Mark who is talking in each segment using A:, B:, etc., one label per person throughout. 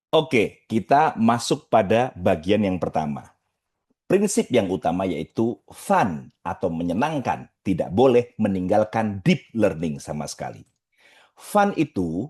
A: Oke, kita masuk pada bagian yang pertama. Prinsip yang utama yaitu fun atau menyenangkan. Tidak boleh meninggalkan deep learning sama sekali. Fun itu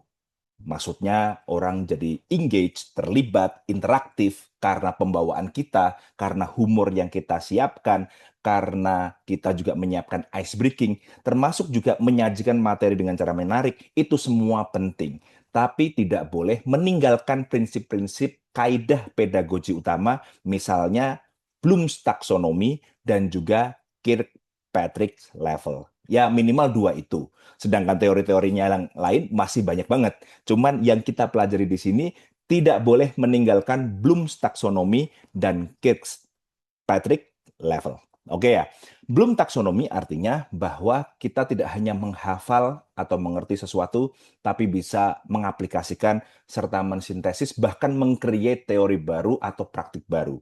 A: maksudnya orang jadi engage, terlibat, interaktif karena pembawaan kita, karena humor yang kita siapkan, karena kita juga menyiapkan ice breaking, termasuk juga menyajikan materi dengan cara menarik, itu semua penting. Tapi tidak boleh meninggalkan prinsip-prinsip kaidah pedagogi utama, misalnya Bloom's Taxonomy dan juga Kirkpatrick Level. Ya minimal dua itu. Sedangkan teori-teorinya yang lain masih banyak banget. Cuman yang kita pelajari di sini tidak boleh meninggalkan Bloom's Taxonomy dan Kirkpatrick Level. Oke ya, Bloom taksonomi artinya bahwa kita tidak hanya menghafal atau mengerti sesuatu, tapi bisa mengaplikasikan serta mensintesis, bahkan mengcreate teori baru atau praktik baru.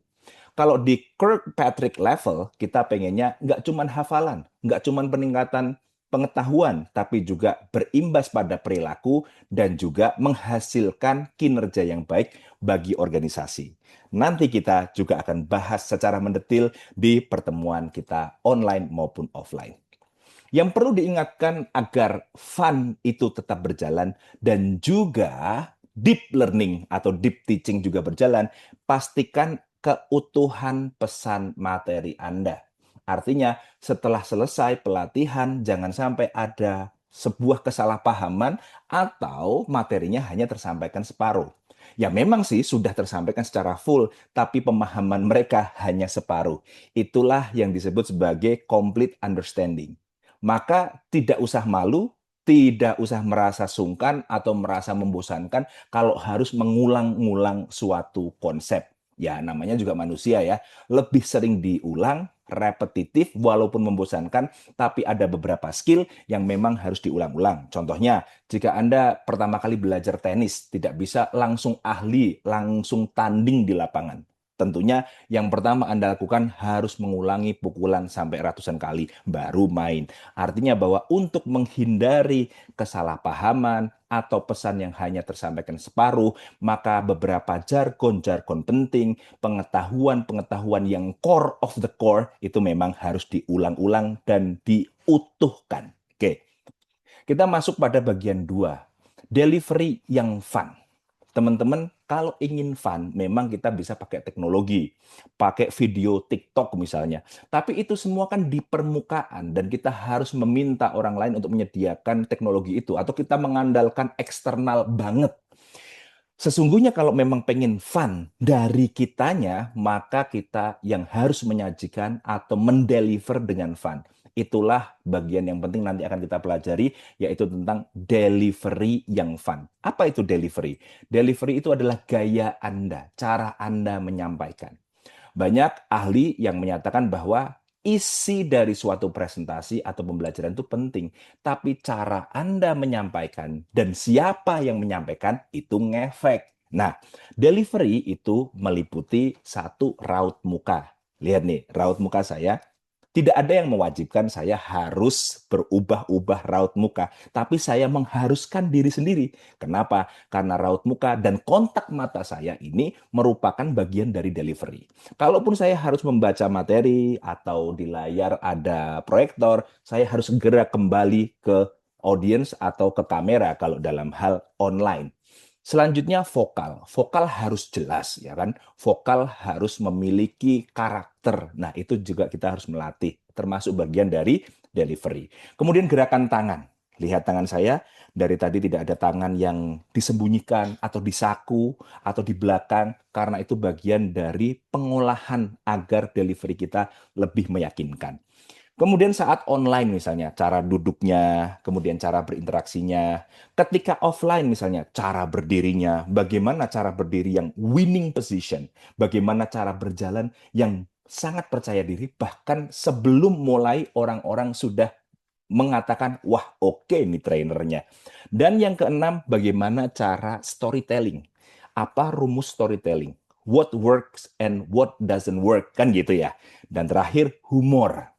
A: Kalau di Kirkpatrick level, kita pengennya nggak cuma hafalan, nggak cuma peningkatan pengetahuan, tapi juga berimbas pada perilaku dan juga menghasilkan kinerja yang baik bagi organisasi. Nanti kita juga akan bahas secara mendetil di pertemuan kita online maupun offline. Yang perlu diingatkan agar fun itu tetap berjalan dan juga deep learning atau deep teaching juga berjalan, pastikan keutuhan pesan materi Anda. Artinya, setelah selesai pelatihan, jangan sampai ada sebuah kesalahpahaman atau materinya hanya tersampaikan separuh. Ya memang sih sudah tersampaikan secara full, tapi pemahaman mereka hanya separuh. Itulah yang disebut sebagai complete understanding. Maka tidak usah malu, tidak usah merasa sungkan atau merasa membosankan kalau harus mengulang-ulang suatu konsep. Ya, namanya juga manusia ya. Lebih sering diulang, repetitif, walaupun membosankan, tapi ada beberapa skill yang memang harus diulang-ulang. Contohnya, jika Anda pertama kali belajar tenis, tidak bisa langsung ahli, langsung tanding di lapangan. Tentunya yang pertama Anda lakukan harus mengulangi pukulan sampai ratusan kali, baru main. Artinya bahwa untuk menghindari kesalahpahaman atau pesan yang hanya tersampaikan separuh, maka beberapa jargon-jargon penting, pengetahuan-pengetahuan yang core of the core, itu memang harus diulang-ulang dan diutuhkan. Oke, kita masuk pada bagian 2, delivery yang fun. Teman-teman, kalau ingin fun, memang kita bisa pakai teknologi, pakai video TikTok misalnya. Tapi itu semua kan di permukaan dan kita harus meminta orang lain untuk menyediakan teknologi itu atau kita mengandalkan eksternal banget. Sesungguhnya kalau memang pengen fun dari kitanya, maka kita yang harus menyajikan atau mendeliver dengan fun. Itulah bagian yang penting nanti akan kita pelajari, yaitu tentang delivery yang fun. Apa itu delivery? Delivery itu adalah gaya Anda, cara Anda menyampaikan. Banyak ahli yang menyatakan bahwa isi dari suatu presentasi atau pembelajaran itu penting, tapi cara Anda menyampaikan dan siapa yang menyampaikan itu ngefek. Nah, delivery itu meliputi satu raut muka. Lihat nih, raut muka saya tidak ada yang mewajibkan saya harus berubah-ubah raut muka, tapi saya mengharuskan diri sendiri. Kenapa? Karena raut muka dan kontak mata saya ini merupakan bagian dari delivery. Kalaupun saya harus membaca materi atau di layar ada proyektor, saya harus segera kembali ke audience atau ke kamera kalau dalam hal online. Selanjutnya vokal. Vokal harus jelas ya kan. Vokal harus memiliki karakter. Nah, itu juga kita harus melatih termasuk bagian dari delivery. Kemudian gerakan tangan. Lihat tangan saya, dari tadi tidak ada tangan yang disembunyikan atau disaku atau di belakang karena itu bagian dari pengolahan agar delivery kita lebih meyakinkan. Kemudian saat online misalnya, cara duduknya, kemudian cara berinteraksinya. Ketika offline misalnya, cara berdirinya, bagaimana cara berdiri yang winning position, bagaimana cara berjalan yang sangat percaya diri, bahkan sebelum mulai orang-orang sudah mengatakan, wah oke nih trainernya. Dan yang keenam, bagaimana cara storytelling. Apa rumus storytelling? What works and what doesn't work, kan gitu ya. Dan terakhir, humor.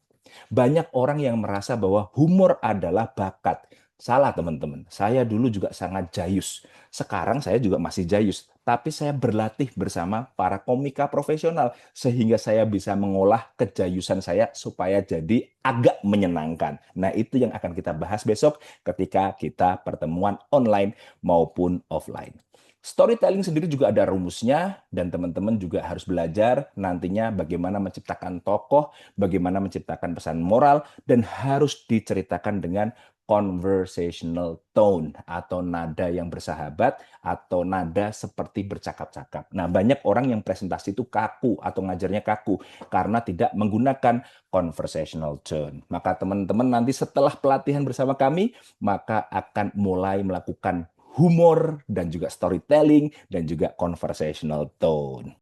A: Banyak orang yang merasa bahwa humor adalah bakat. Salah teman-teman, saya dulu juga sangat jayus. Sekarang saya juga masih jayus, tapi saya berlatih bersama para komika profesional sehingga saya bisa mengolah kejayusan saya supaya jadi agak menyenangkan. Nah, itu yang akan kita bahas besok ketika kita pertemuan online maupun offline. Storytelling sendiri juga ada rumusnya dan teman-teman juga harus belajar nantinya bagaimana menciptakan tokoh, bagaimana menciptakan pesan moral dan harus diceritakan dengan conversational tone atau nada yang bersahabat atau nada seperti bercakap-cakap. Nah, banyak orang yang presentasi itu kaku atau ngajarnya kaku karena tidak menggunakan conversational tone. Maka teman-teman nanti setelah pelatihan bersama kami, maka akan mulai melakukan humor dan juga storytelling dan juga conversational tone.